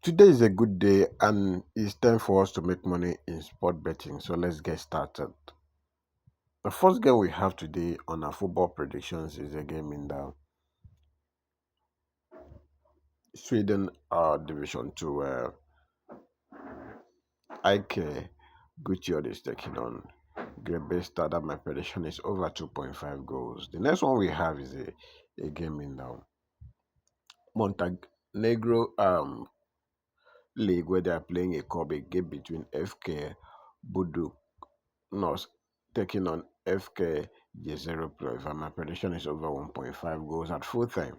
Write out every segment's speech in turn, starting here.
Today is a good day and it's time for us to make money in sport betting. So let's get started. The first game we have today on our football predictions is a game in the Sweden Division 2 where IK Gutierrez is taking on Grebesta. That my prediction is over 2.5 goals. The next one we have is a game in the Montenegro League where they are playing a cup, a game between FK Buduk Nos taking on FK J0 Pro. And my prediction is over 1.5 goals at full time.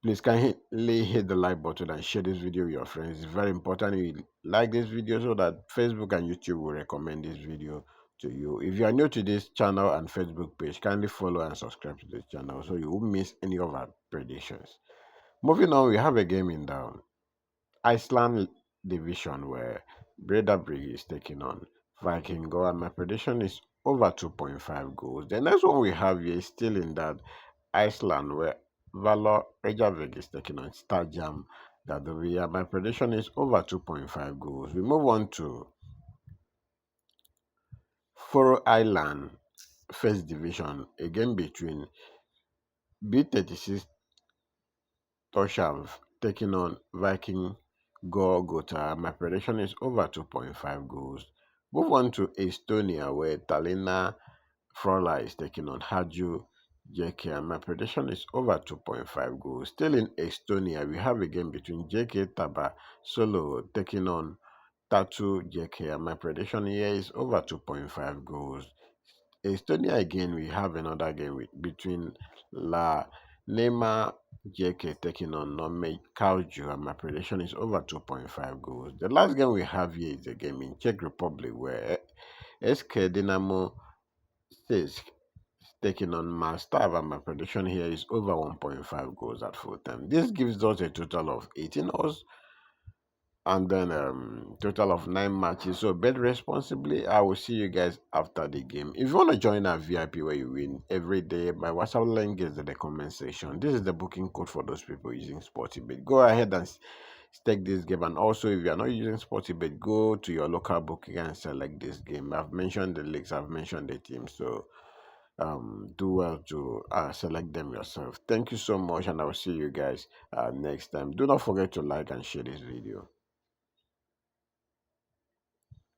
Please kindly hit the like button and share this video with your friends. It's very important you like this video so that Facebook and YouTube will recommend this video to you. If you are new to this channel and Facebook page, kindly follow and subscribe to the channel so you won't miss any of our predictions. Moving on, we have a game in the Iceland division where Breiðablik is taking on Viking Go, and my prediction is over 2.5 goals. The next one we have here is still in that Iceland where Valor Reykjavik is taking on Stadium Dadovia. My prediction is over 2.5 goals. We move on to Faroe Island first division, again between B36 Toshav taking on Viking Gota. My prediction is over 2.5 goals. Move on to Estonia, where Tallinna Frola is taking on Haju JK, and my prediction is over 2.5 goals. Still in Estonia, we have a game between JK Taba Solo taking on Tatu JK, and my prediction here is over 2.5 goals. Estonia again, we have another game between La Nema JK taking on Nome Kauju, and my prediction is over 2.5 goals. The last game we have here is a game in Czech Republic where SK Dynamo Says taking on Malstav, and my prediction here is over 1.5 goals at full time. This gives us a total of 18 hours and then total of 9 matches. So bet responsibly. I will see you guys after the game. If you want to join our VIP where you win every day, my WhatsApp link is in the comment section. This is the booking code for those people using Sportybet. Go ahead and stake this game, and also if you are not using Sportybet, go to your local booking and select this game. I've mentioned the leagues, I've mentioned the team, so do well to select them yourself. Thank you so much, and I will see you guys next time. Do not forget to like and share this video.